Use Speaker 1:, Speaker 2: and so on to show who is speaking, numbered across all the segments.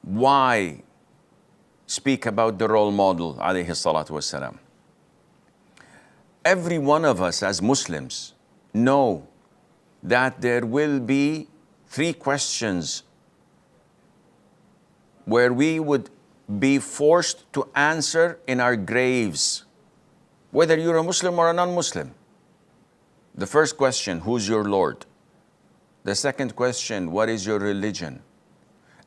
Speaker 1: why speak about the role model, alayhi salatu wassalam? Every one of us as Muslims know that there will be 3 questions where we would be forced to answer in our graves, whether you're a Muslim or a non-Muslim. The first question, who's your Lord? The second question, what is your religion?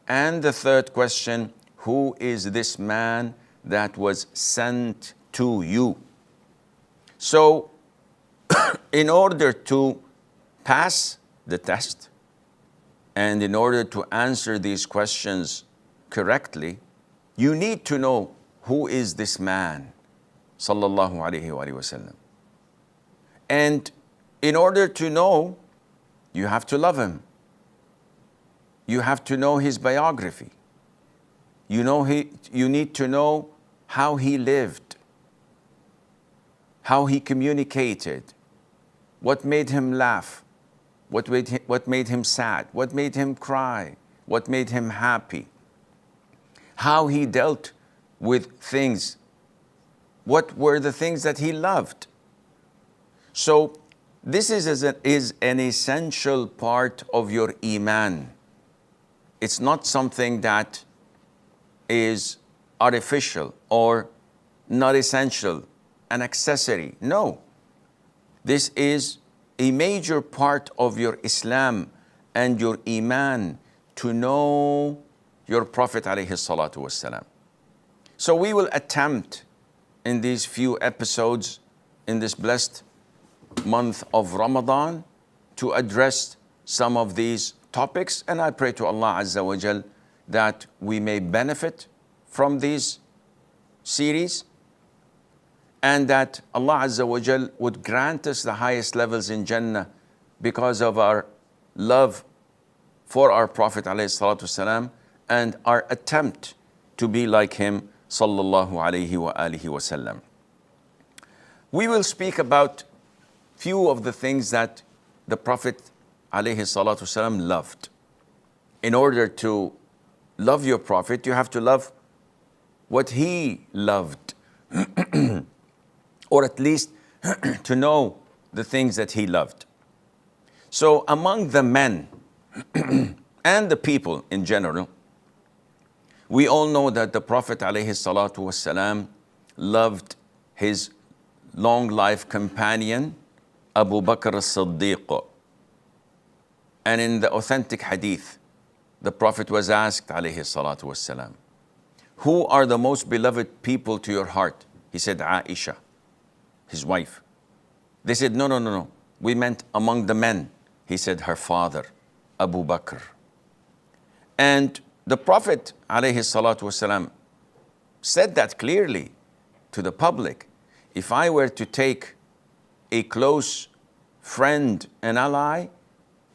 Speaker 1: And the third question, who is this man that was sent to you? So, in order to pass the test, and in order to answer these questions correctly, you need to know who is this man, sallallahu alayhi wa sallam. And in order to know, you have to love him. You have to know his biography. You need to know how he lived, how he communicated, what made him laugh, what made him sad, what made him cry, what made him happy, how he dealt with things, what were the things that he loved. So this is an essential part of your iman. It's not something that is artificial or not essential, an accessory. No. This is a major part of your Islam and your iman, to know your Prophet alayhi salatu wassalam. So we will attempt in these few episodes in this blessed month of Ramadan to address some of these topics, and I pray to Allah Azza wa Jal that we may benefit from these series, and that Allah Azza wa Jal would grant us the highest levels in Jannah because of our love for our Prophet alayhi salatu wasalam and our attempt to be like him sallallahu alayhi wa alihi wasallam. We will speak about few of the things that the Prophet alayhi salatu wasalam loved. In order to love your Prophet, you have to love what he loved, or at least to know the things that he loved. So among the men and the people in general, we all know that the Prophet alayhi salatu wasalam loved his long life companion, Abu Bakr as-Siddiq. And in the authentic hadith, the Prophet was asked alayhi salatu wasalam, who are the most beloved people to your heart? He said, Aisha, his wife. They said, no. We meant among the men. He said, her father, Abu Bakr. And the Prophet alayhi salatu wasalam said that clearly to the public. If I were to take a close friend and ally,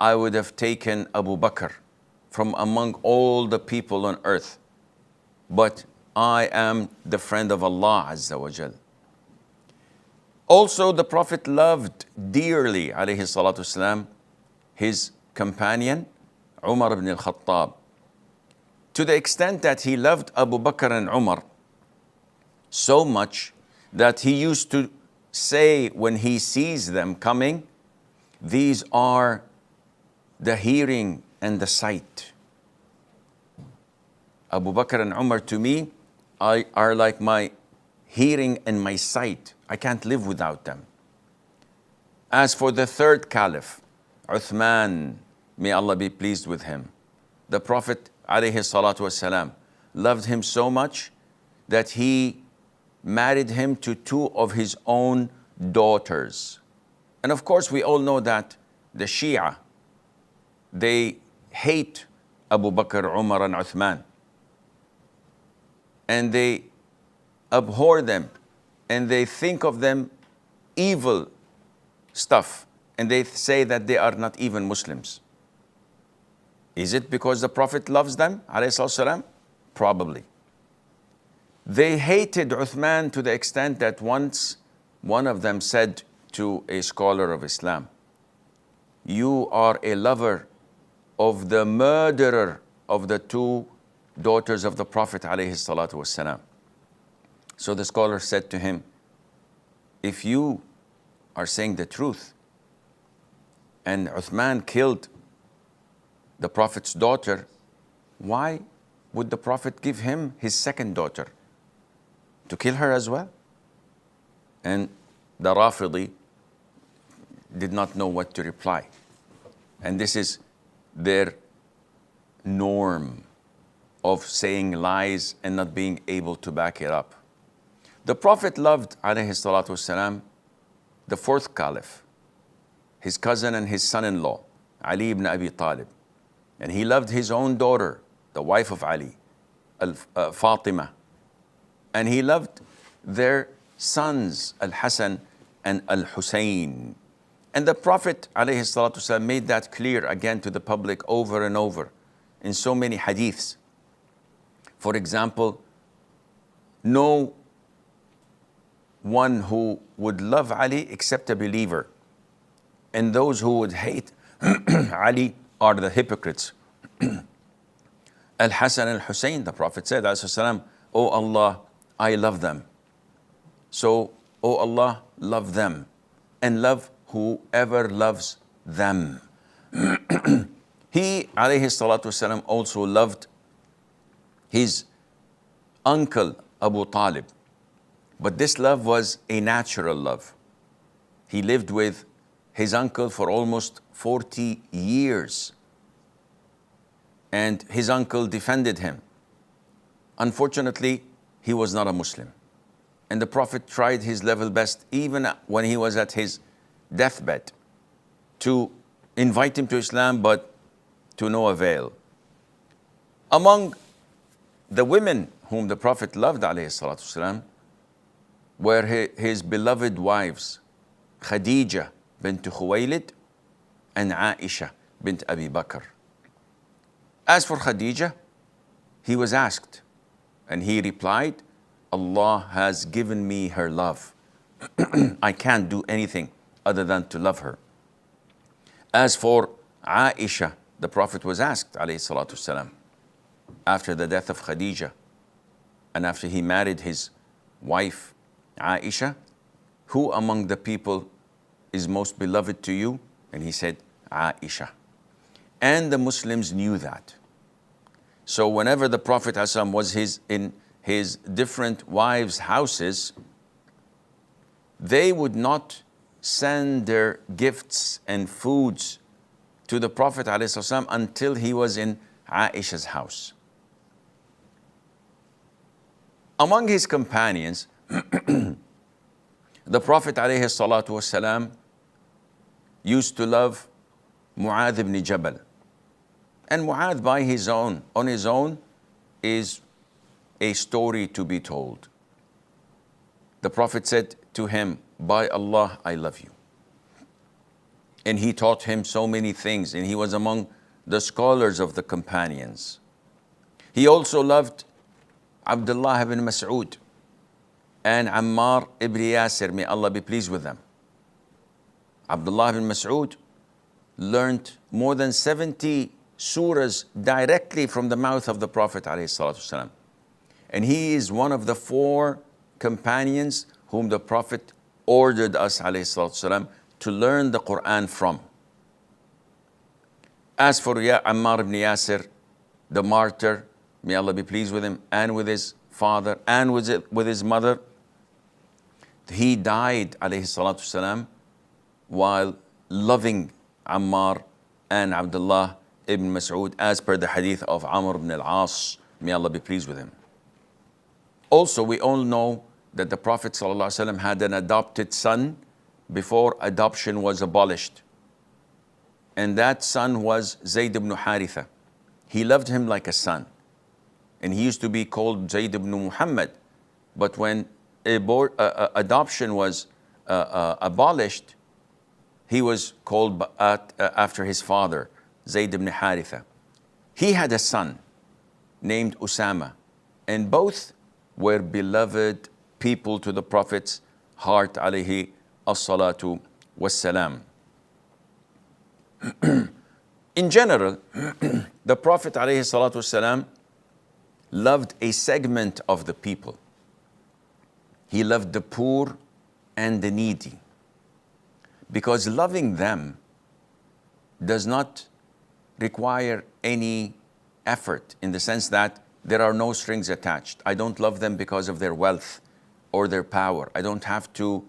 Speaker 1: I would have taken Abu Bakr from among all the people on earth. But I am the friend of Allah Azza wa Jal. Also, the Prophet loved dearly, alayhi salatu wasalam, his companion, Umar ibn al-Khattab, to the extent that he loved Abu Bakr and Umar so much that he used to say when he sees them coming, these are the hearing and the sight. Abu Bakr and Umar to me are like my hearing and my sight. I can't live without them. As for the third caliph, Uthman, may Allah be pleased with him, the Prophet alayhi salatu wasalam loved him so much that he married him to 2 of his own daughters. And of course, we all know that the Shia, they hate Abu Bakr, Umar, and Uthman. And they abhor them, and they think of them evil stuff, and they say that they are not even Muslims. Is it because the Prophet loves them, alayhi salam? Probably. They hated Uthman to the extent that once one of them said to a scholar of Islam, you are a lover of the murderer of the 2 daughters of the Prophet alayhi salatu wassalam. So the scholar said to him, if you are saying the truth and Uthman killed the Prophet's daughter, why would the Prophet give him his second daughter? To kill her as well? And the Rafidi did not know what to reply. And this is their norm of saying lies and not being able to back it up. The Prophet loved, alayhi salatu wasalam, the fourth caliph, his cousin and his son-in-law, Ali ibn Abi Talib. And he loved his own daughter, the wife of Ali, Fatima. And he loved their sons, Al-Hasan and Al-Hussein. And the Prophet alayhi salatu wasalam made that clear again to the public over and over in so many hadiths. For example, no one who would love Ali except a believer. And those who would hate Ali are the hypocrites. Al-Hasan and Al-Hussein, the Prophet said, "O Allah, I love them. So, O Allah, love them and love whoever loves them." He, alayhi salatu wasalam, also loved his uncle Abu Talib. But this love was a natural love. He lived with his uncle for almost 40 years. And his uncle defended him. Unfortunately, he was not a Muslim. And the Prophet tried his level best, even when he was at his deathbed, to invite him to Islam, but to no avail. Among the women whom the Prophet loved, alayhi salatu wasalam, were his beloved wives, Khadija bint Khuwaylid and Aisha bint Abi Bakr. As for Khadija, he was asked, and he replied, Allah has given me her love. I can't do anything other than to love her. As for Aisha, the Prophet was asked, alayhi salatu wasalam, after the death of Khadija, and after he married his wife, Aisha, who among the people is most beloved to you? And he said, Aisha. And the Muslims knew that. So whenever the Prophet ﷺ was in his different wives' houses, they would not send their gifts and foods to the Prophet ﷺ until he was in Aisha's house. Among his companions, the Prophet ﷺ used to love Mu'adh ibn Jabal. And Mu'adh on his own, is a story to be told. The Prophet said to him, by Allah, I love you. And he taught him so many things, and he was among the scholars of the companions. He also loved Abdullah ibn Mas'ud and Ammar ibn Yasir, may Allah be pleased with them. Abdullah ibn Mas'ud learned more than 70 surahs directly from the mouth of the Prophet ﷺ. And he is one of the 4 companions whom the Prophet ordered us ﷺ to learn the Quran from. As for Ammar ibn Yasir, the martyr, may Allah be pleased with him, and with his father, and with his mother, he died ﷺ while loving Ammar and Abdullah ibn Mas'ud, as per the hadith of Amr ibn al-As, may Allah be pleased with him. Also, we all know that the Prophet ﷺ had an adopted son before adoption was abolished. And that son was Zayd ibn Haritha. He loved him like a son. And he used to be called Zayd ibn Muhammad. But when adoption was abolished, he was called after his father, Zayd ibn Haritha. He had a son named Usama, and both were beloved people to the Prophet's heart, alayhi as-salatu was-salam. In general, the Prophet alayhi salatu was-salam loved a segment of the people. He loved the poor and the needy, because loving them does not require any effort, in the sense that there are no strings attached. I don't love them because of their wealth or their power. I don't have to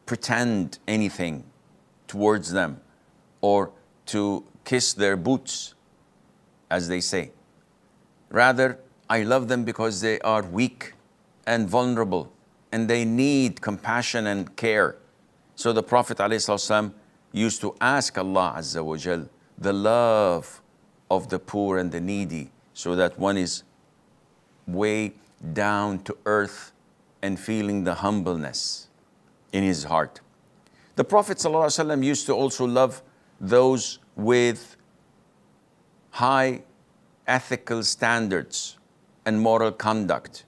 Speaker 1: pretend anything towards them or to kiss their boots, as they say. Rather, I love them because they are weak and vulnerable and they need compassion and care. So the Prophet ﷺ used to ask Allah Azza wa Jal the love of the poor and the needy, so that one is way down to earth and feeling the humbleness in his heart. The Prophet ﷺ used to also love those with high ethical standards and moral conduct.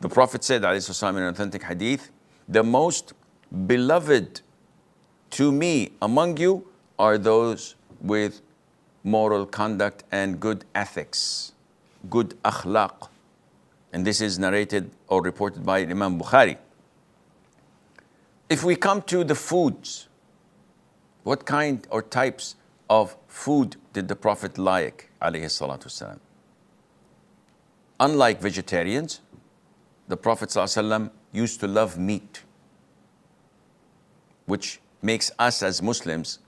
Speaker 1: The Prophet said, ﷺ, in an authentic hadith, the most beloved to me among you are those with moral conduct and good ethics, good akhlaq. And this is narrated or reported by Imam Bukhari. If we come to the foods, what kind or types of food did the Prophet like, alayhi salatu wasalam? Unlike vegetarians, the Prophet ﷺ used to love meat, which makes us as Muslims,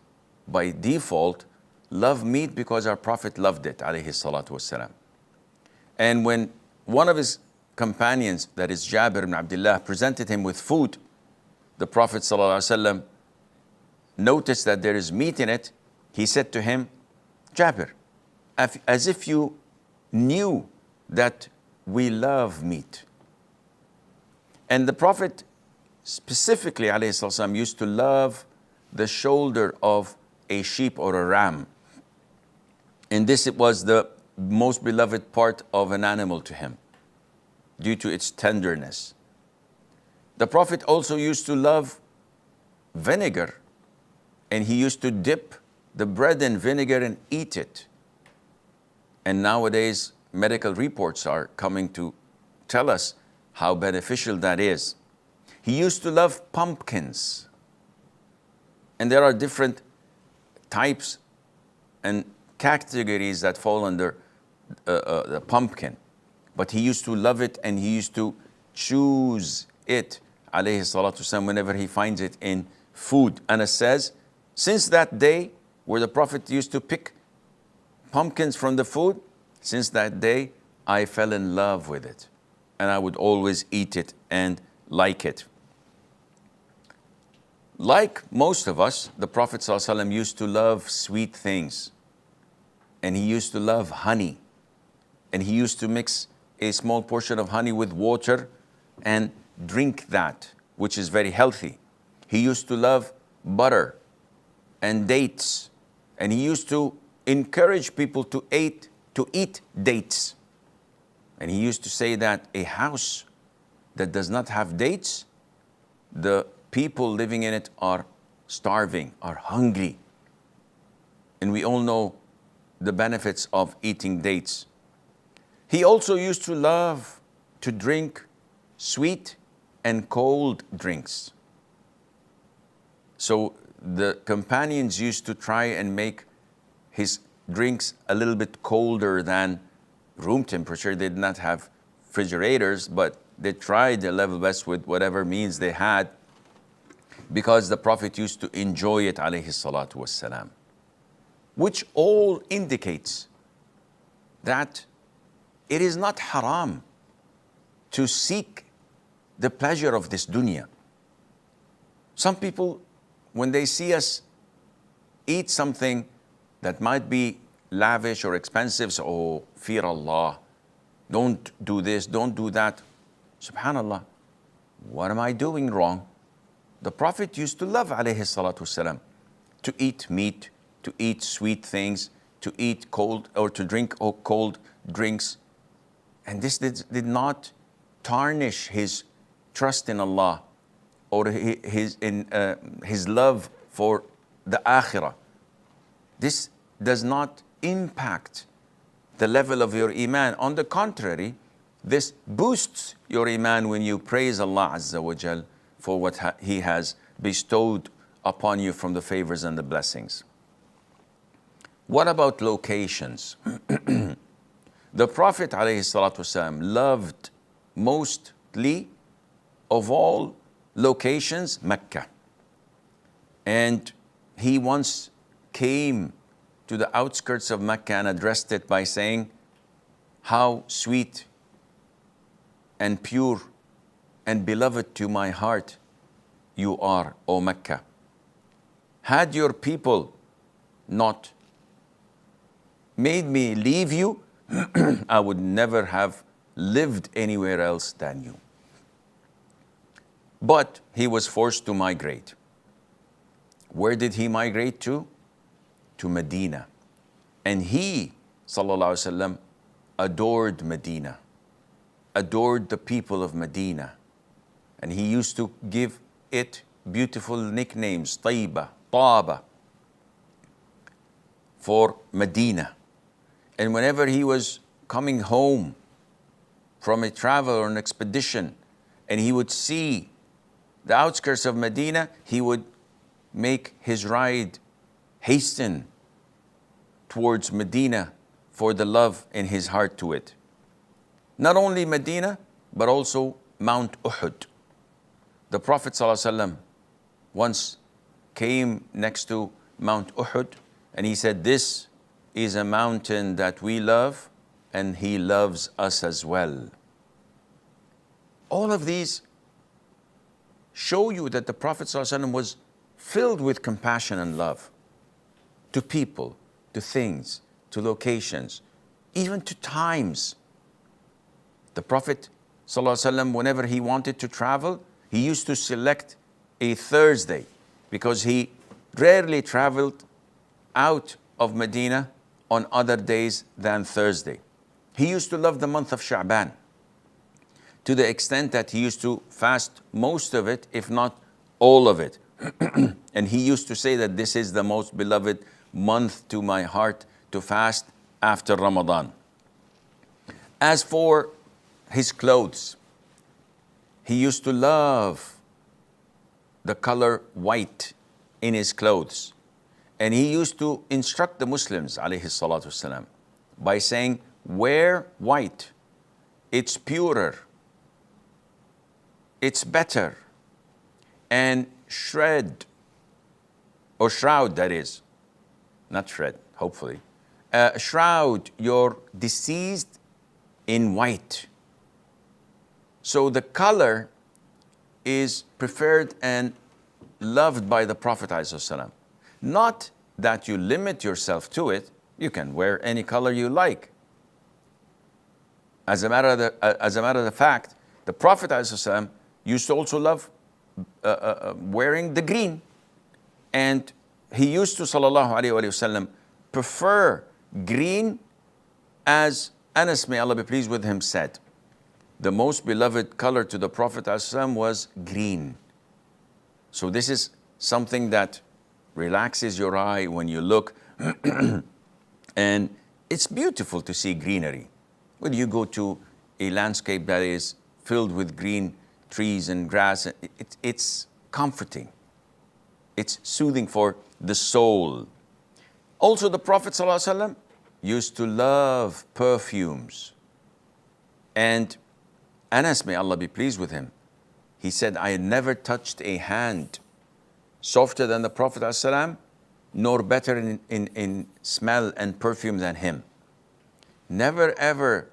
Speaker 1: by default, love meat because our Prophet loved it, alayhi salatu wasalam. And when one of his companions, that is Jabir ibn Abdullah, presented him with food, the Prophet ﷺ noticed that there is meat in it. He said to him, Jabir, as if you knew that we love meat. And the Prophet specifically, alayhi salatu, used to love the shoulder of a sheep or a ram. And this it was the most beloved part of an animal to him, due to its tenderness. The Prophet also used to love vinegar, and he used to dip the bread in vinegar and eat it. And nowadays, medical reports are coming to tell us how beneficial that is. He used to love pumpkins. And there are different types and categories that fall under the pumpkin. But he used to love it, and he used to choose it, alayhi salatu wasalam, whenever he finds it in food. Anas says, since that day where the Prophet used to pick pumpkins from the food, since that day I fell in love with it, and I would always eat it and like it. Like most of us, the Prophet ﷺ used to love sweet things, and he used to love honey, and he used to mix a small portion of honey with water and drink that, which is very healthy. He used to love butter and dates, and he used to encourage people to eat dates. And he used to say that a house that does not have dates, the people living in it are starving, are hungry. And we all know the benefits of eating dates. He also used to love to drink sweet and cold drinks. So the companions used to try and make his drinks a little bit colder than room temperature. They did not have refrigerators, but they tried their level best with whatever means they had, because the Prophet used to enjoy it, alayhi salatu wassalam. Which all indicates that it is not haram to seek the pleasure of this dunya. Some people, when they see us eat something that might be lavish or expensive, so, oh, fear Allah, don't do this, don't do that. Subhanallah, what am I doing wrong? The Prophet used to love, alayhi salatu wasalam, to eat meat, to eat sweet things, to eat cold or to drink cold drinks. And this did not tarnish his trust in Allah or his love for the akhirah. This does not impact the level of your iman. On the contrary, this boosts your iman when you praise Allah Azza wa Jal for what He has bestowed upon you from the favors and the blessings. What about locations? The Prophet ﷺ loved mostly of all locations Mecca. And he once came to the outskirts of Mecca and addressed it by saying, "How sweet and pure and beloved to my heart you are, O Mecca. Had your people not made me leave you, I would never have lived anywhere else than you." But he was forced to migrate. Where did he migrate to? To Medina. And he, sallallahu alaihi wasallam, adored Medina, adored the people of Medina. And he used to give it beautiful nicknames, Tayba, Taba, for Medina. And whenever he was coming home from a travel or an expedition, and he would see the outskirts of Medina, he would make his ride hasten towards Medina for the love in his heart to it. Not only Medina, but also Mount Uhud. The Prophet ﷺ once came next to Mount Uhud and he said, "This is a mountain that we love and He loves us as well." All of these show you that the Prophet ﷺ was filled with compassion and love to people, to things, to locations, even to times. The Prophet ﷺ, whenever he wanted to travel, he used to select a Thursday because he rarely traveled out of Medina on other days than Thursday. He used to love the month of Sha'ban to the extent that he used to fast most of it, if not all of it. And he used to say that this is the most beloved month to my heart to fast after Ramadan. As for his clothes, he used to love the color white in his clothes. And he used to instruct the Muslims, alayhi salatu wasalam, by saying, wear white. It's purer. It's better. And shroud, that is, not shred, hopefully, shroud your deceased in white. So the color is preferred and loved by the Prophet ﷺ. Not that you limit yourself to it. You can wear any color you like. As a matter of the fact, the Prophet ﷺ used to also love wearing the green. And he used to, sallallahu alayhi wasallam, prefer green, as Anas, may Allah be pleased with him, said. The most beloved color to the Prophet ﷺ was green. So this is something that relaxes your eye when you look. And it's beautiful to see greenery. When you go to a landscape that is filled with green trees and grass, it's comforting. It's soothing for the soul. Also, the Prophet ﷺ used to love perfumes. And Anas, may Allah be pleased with him, he said, I had never touched a hand softer than the Prophet ﷺ, nor better in smell and perfume than him. Never ever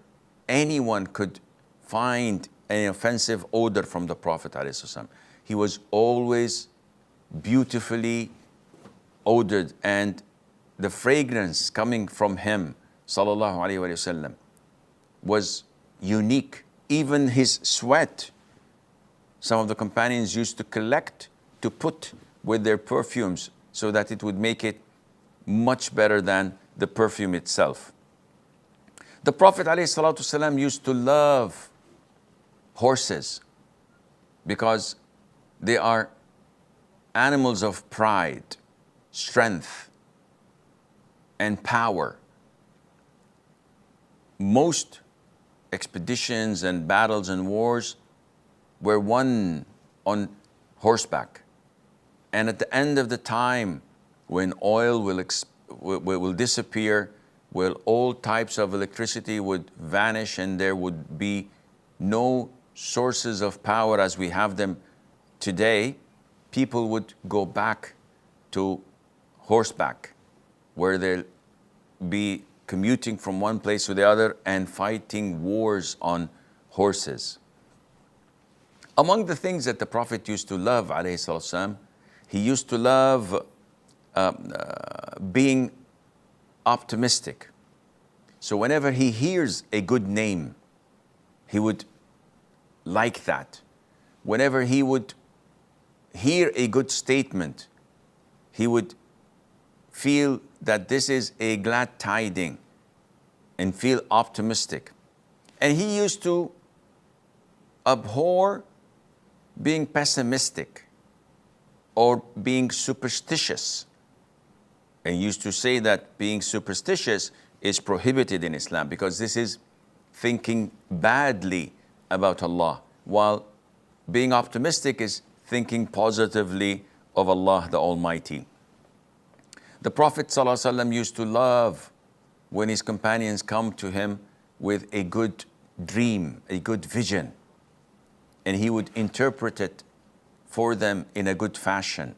Speaker 1: anyone could find an offensive odor from the Prophet ﷺ. He was always beautifully odored, and the fragrance coming from him, sallallahu alaihi wasallam, was unique. Even his sweat, some of the companions used to collect to put with their perfumes so that it would make it much better than the perfume itself. The Prophet ﷺ used to love horses because they are animals of pride, strength, and power. most expeditions and battles and wars were won on horseback. And at the end of the time, when oil will disappear, when all types of electricity would vanish and there would be no sources of power as we have them today, people would go back to horseback, where they'll be commuting from one place to the other and fighting wars on horses. Among the things that the Prophet used to love, alayhi salatu wasalam, he used to love being optimistic. So whenever he hears a good name, he would like that. Whenever he would hear a good statement, he would feel that this is a glad tiding and feel optimistic. And he used to abhor being pessimistic or being superstitious. And he used to say that being superstitious is prohibited in Islam because this is thinking badly about Allah, while being optimistic is thinking positively of Allah the Almighty. The Prophet ﷺ used to love when his companions come to him with a good dream, a good vision, and he would interpret it for them in a good fashion,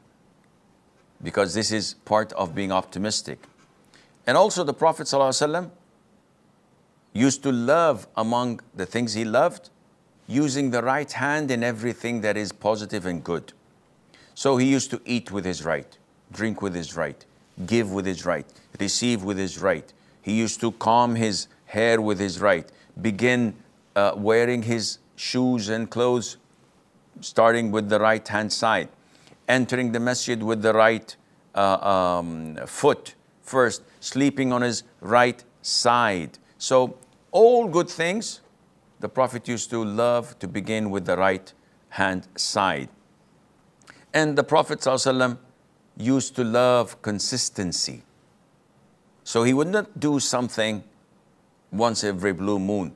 Speaker 1: because this is part of being optimistic. And also the Prophet ﷺ used to love, among the things he loved, using the right hand in everything that is positive and good. So he used to eat with his right, drink with his right, give with his right, receive with his right. He used to comb his hair with his right, begin wearing his shoes and clothes starting with the right hand side, entering the masjid with the right foot first, sleeping on his right side. So all good things, the Prophet used to love to begin with the right hand side. And the Prophet ﷺ used to love consistency. So he would not do something once every blue moon.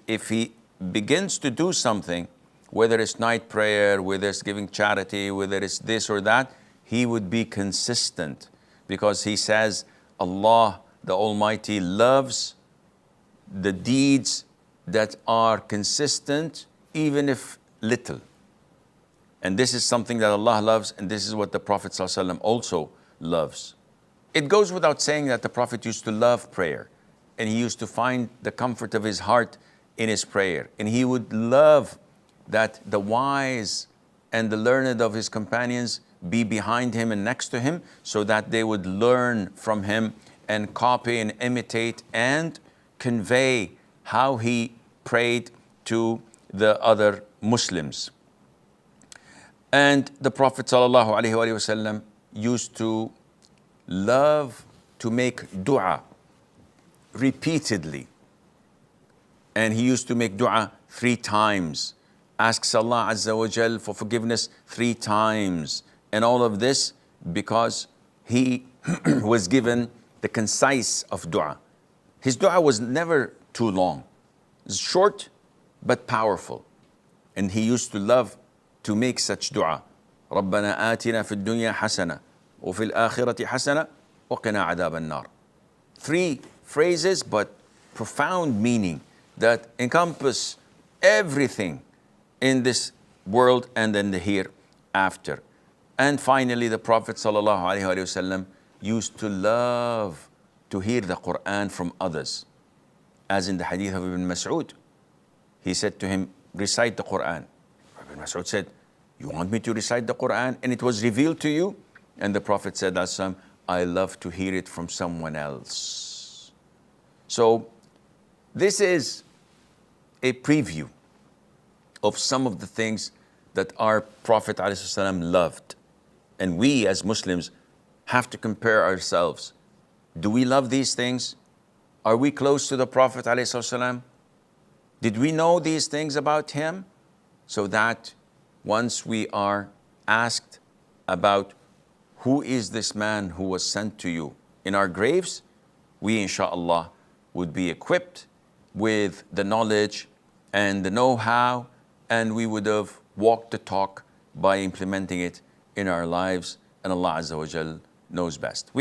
Speaker 1: If he begins to do something, whether it's night prayer, whether it's giving charity, whether it's this or that, he would be consistent, because he says Allah the Almighty loves the deeds that are consistent, even if little. And this is something that Allah loves, and this is what the Prophet ﷺ also loves. It goes without saying that the Prophet used to love prayer, and he used to find the comfort of his heart in his prayer. And he would love that the wise and the learned of his companions be behind him and next to him, so that they would learn from him and copy and imitate and convey how he prayed to the other Muslims. And the Prophet ﷺ used to love to make dua repeatedly. And he used to make dua 3 times, asks Allah Azza wa Jal for forgiveness 3 times. And all of this because he was given the concise of dua. His dua was never too long. It's short but powerful. And he used to love to make such dua. رَبَّنَا آتِنَا فِي الدُّنْيَا حَسَنَةً وَفِي الْآخِرَةِ حَسَنَةً وَقِنَا عَذَابَ النَّارِ. 3 phrases, but profound meaning that encompass everything in this world and in the hereafter. And finally, the Prophet ﷺ used to love to hear the Quran from others. As in the hadith of Ibn Mas'ud, he said to him, recite the Quran. Ibn Mas'ud said, you want me to recite the Quran and it was revealed to you? And the Prophet said, I love to hear it from someone else. So this is a preview of some of the things that our Prophet ﷺ loved. And we as Muslims have to compare ourselves. Do we love these things? Are we close to the Prophet ﷺ? Did we know these things about him? So that once we are asked about who is this man who was sent to you in our graves, we inshallah would be equipped with the knowledge and the know-how, and we would have walked the talk by implementing it in our lives, and Allah Azza wa Jal knows best.